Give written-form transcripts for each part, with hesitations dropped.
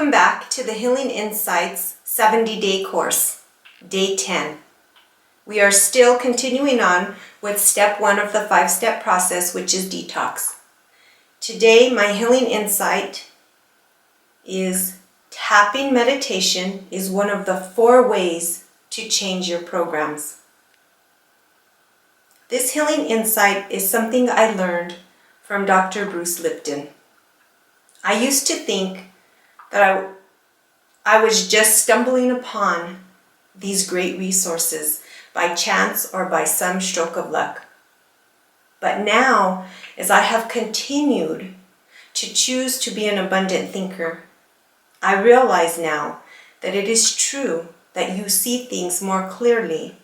Welcome back to the Healing Insights 70-day course, day 10. We are still continuing on with step 1 of the 5-step process, which is detox. Today, my healing insight is tapping meditation is one of the 4 ways to change your programs. This healing insight is something I learned from Dr. Bruce Lipton. I used to think that I was just stumbling upon these great resources by chance or by some stroke of luck. But now, as I have continued to choose to be an abundant thinker, I realize now that it is true that you see things more clearly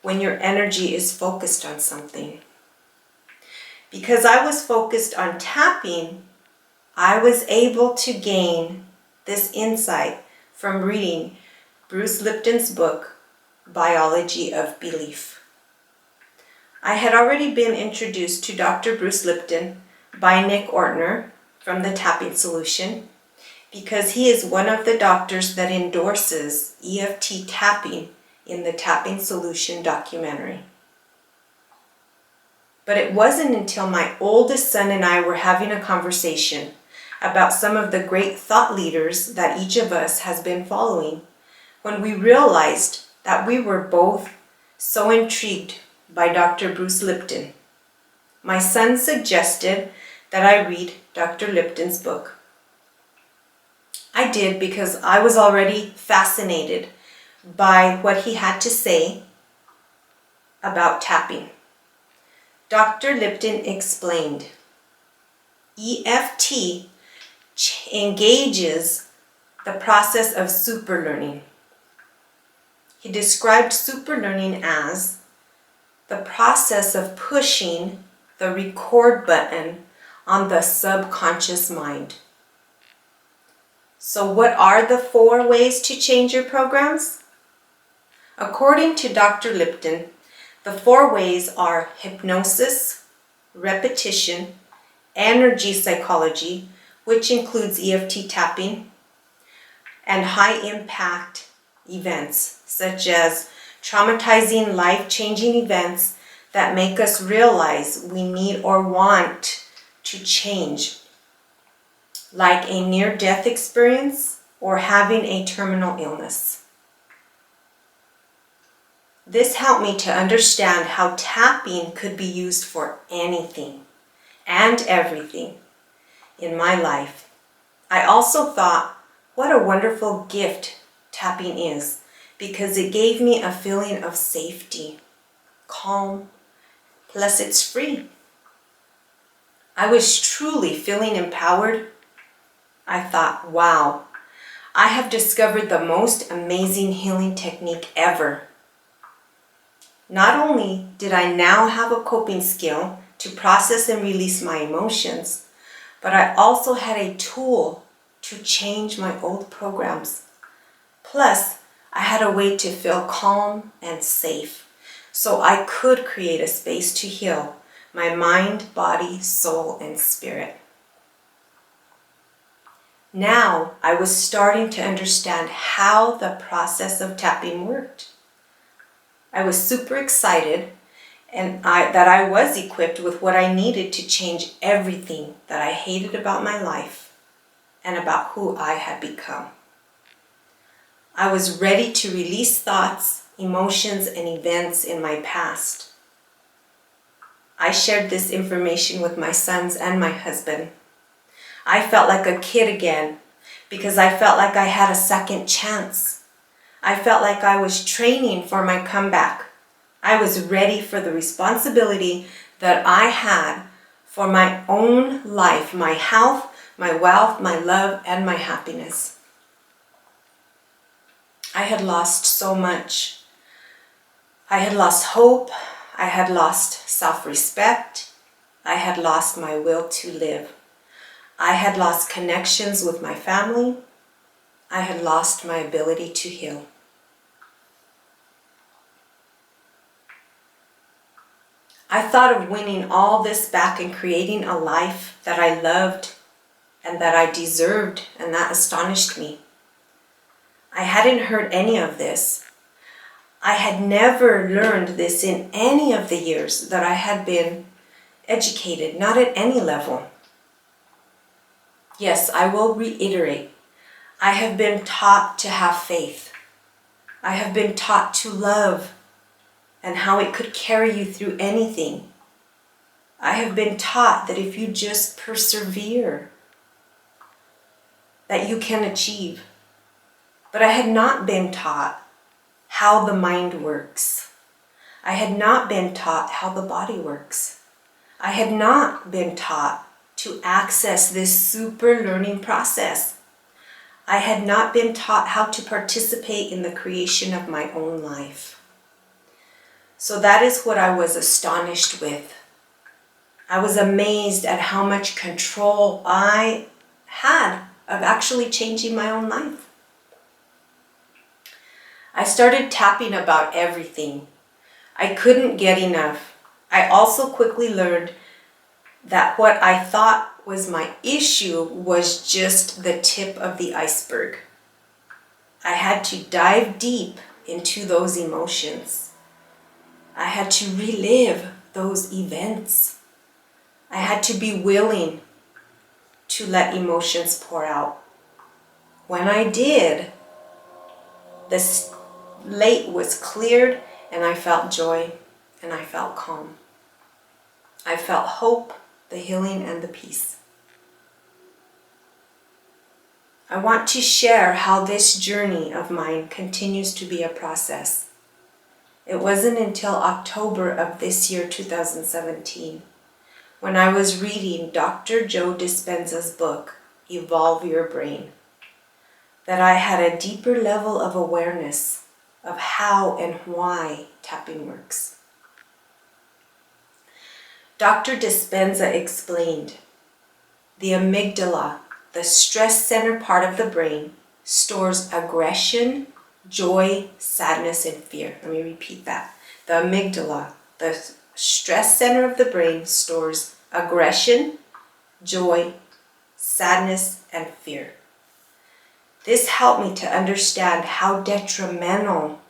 when your energy is focused on something. Because I was focused on tapping, I was able to gain this insight from reading Bruce Lipton's book, Biology of Belief. I had already been introduced to Dr. Bruce Lipton by Nick Ortner from the Tapping Solution because he is one of the doctors that endorses EFT tapping in the Tapping Solution documentary. But it wasn't until my oldest son and I were having a conversation about some of the great thought leaders that each of us has been following, when we realized that we were both so intrigued by Dr. Bruce Lipton. My son suggested that I read Dr. Lipton's book. I did because I was already fascinated by what he had to say about tapping. Dr. Lipton explained, EFT engages the process of superlearning. He described superlearning as the process of pushing the record button on the subconscious mind. So what are the 4 ways to change your programs? According to Dr. Lipton, the 4 ways are hypnosis, repetition, energy psychology, which includes EFT tapping, and high-impact events, such as traumatizing, life-changing events that make us realize we need or want to change, like a near-death experience or having a terminal illness. This helped me to understand how tapping could be used for anything and everything in my life. I also thought, what a wonderful gift tapping is, because it gave me a feeling of safety, calm, plus it's free. I was truly feeling empowered. I thought, wow, I have discovered the most amazing healing technique ever. Not only did I now have a coping skill to process and release my emotions, but I also had a tool to change my old programs. Plus, I had a way to feel calm and safe, so I could create a space to heal my mind, body, soul, and spirit. Now, I was starting to understand how the process of tapping worked. I was super excited and that I was equipped with what I needed to change everything that I hated about my life and about who I had become. I was ready to release thoughts, emotions, and events in my past. I shared this information with my sons and my husband. I felt like a kid again because I felt like I had a second chance. I felt like I was training for my comeback. I was ready for the responsibility that I had for my own life, my health, my wealth, my love, and my happiness. I had lost so much. I had lost hope. I had lost self-respect. I had lost my will to live. I had lost connections with my family. I had lost my ability to heal. I thought of winning all this back and creating a life that I loved and that I deserved, and that astonished me. I hadn't heard any of this. I had never learned this in any of the years that I had been educated, not at any level. Yes, I will reiterate, I have been taught to have faith. I have been taught to love and how it could carry you through anything. I have been taught that if you just persevere, that you can achieve. But I had not been taught how the mind works. I had not been taught how the body works. I had not been taught to access this super learning process. I had not been taught how to participate in the creation of my own life. So that is what I was astonished with. I was amazed at how much control I had of actually changing my own life. I started tapping about everything. I couldn't get enough. I also quickly learned that what I thought was my issue was just the tip of the iceberg. I had to dive deep into those emotions. I had to relive those events. I had to be willing to let emotions pour out. When I did, the slate was cleared and I felt joy and I felt calm. I felt hope, the healing, and the peace. I want to share how this journey of mine continues to be a process. It wasn't until October of this year, 2017, when I was reading Dr. Joe Dispenza's book, Evolve Your Brain, that I had a deeper level of awareness of how and why tapping works. Dr. Dispenza explained, the amygdala, the stress center part of the brain, stores aggression, joy, sadness, and fear. Let me repeat that. The amygdala, the stress center of the brain, stores aggression, joy, sadness, and fear. This helped me to understand how detrimental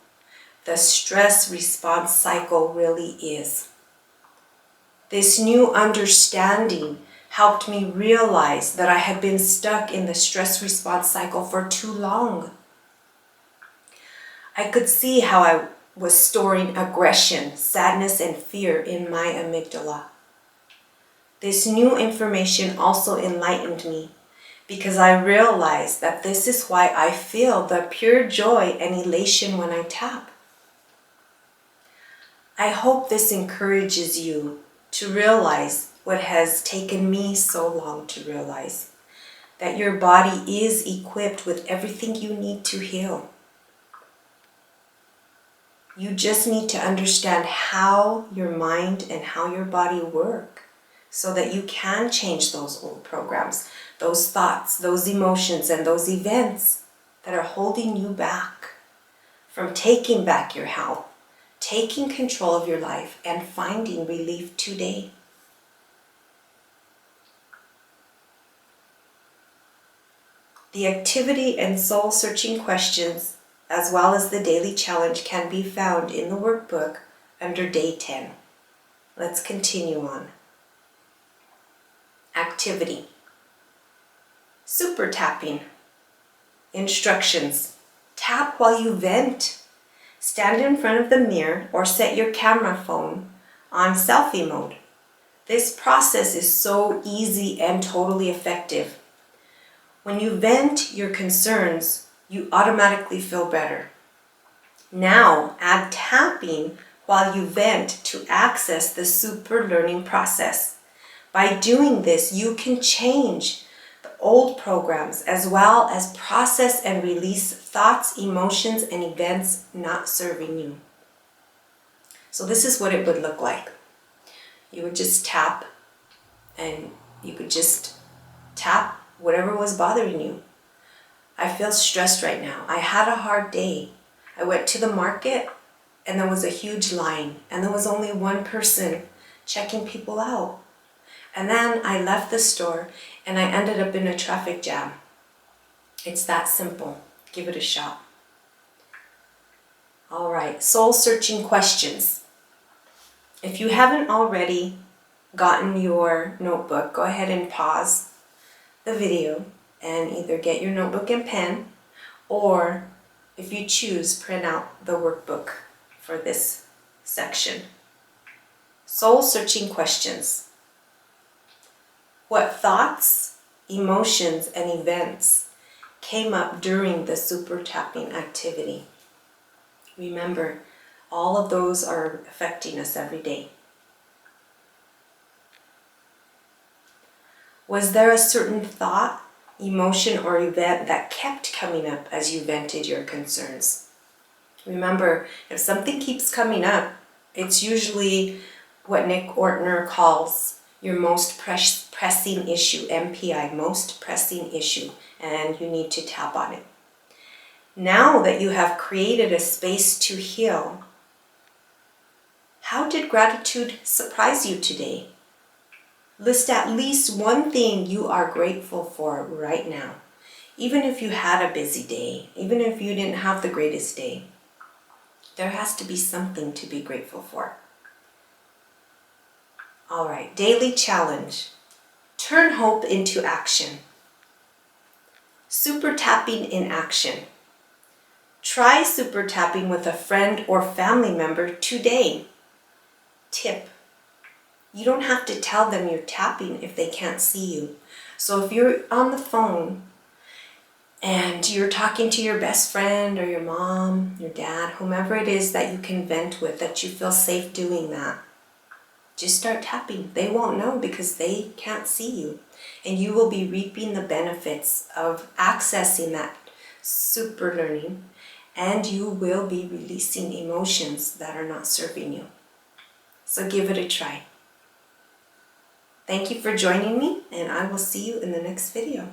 the stress response cycle really is. This new understanding helped me realize that I had been stuck in the stress response cycle for too long. I could see how I was storing aggression, sadness, and fear in my amygdala. This new information also enlightened me because I realized that this is why I feel the pure joy and elation when I tap. I hope this encourages you to realize what has taken me so long to realize, that your body is equipped with everything you need to heal. You just need to understand how your mind and how your body work so that you can change those old programs, those thoughts, those emotions, and those events that are holding you back from taking back your health, taking control of your life, and finding relief today. The activity and soul-searching questions, as well as the daily challenge, can be found in the workbook under Day 10. Let's continue on. Activity. Super tapping. Instructions. Tap while you vent. Stand in front of the mirror or set your camera phone on selfie mode. This process is so easy and totally effective. When you vent your concerns, you automatically feel better. Now add tapping while you vent to access the super learning process. By doing this, you can change the old programs as well as process and release thoughts, emotions, and events not serving you. So this is what it would look like. You would just tap, and you could just tap whatever was bothering you. I feel stressed right now. I had a hard day. I went to the market and there was a huge line and there was only one person checking people out. And then I left the store and I ended up in a traffic jam. It's that simple. Give it a shot. All right, soul-searching questions. If you haven't already gotten your notebook, go ahead and pause the video and either get your notebook and pen, or if you choose, print out the workbook for this section. Soul-searching questions. What thoughts, emotions, and events came up during the super tapping activity? Remember, all of those are affecting us every day. Was there a certain thought, emotion, or event that kept coming up as you vented your concerns? Remember, if something keeps coming up, it's usually what Nick Ortner calls your most pressing issue, MPI, most pressing issue, and you need to tap on it. Now that you have created a space to heal, how did gratitude surprise you today? List at least one thing you are grateful for right now. Even if you had a busy day, even if you didn't have the greatest day, there has to be something to be grateful for. All right, daily challenge. Turn hope into action. Super tapping in action. Try super tapping with a friend or family member today. Tip. You don't have to tell them you're tapping if they can't see you. So if you're on the phone and you're talking to your best friend or your mom, your dad, whomever it is that you can vent with, that you feel safe doing that, just start tapping. They won't know because they can't see you. And you will be reaping the benefits of accessing that super learning, and you will be releasing emotions that are not serving you. So give it a try. Thank you for joining me, and I will see you in the next video.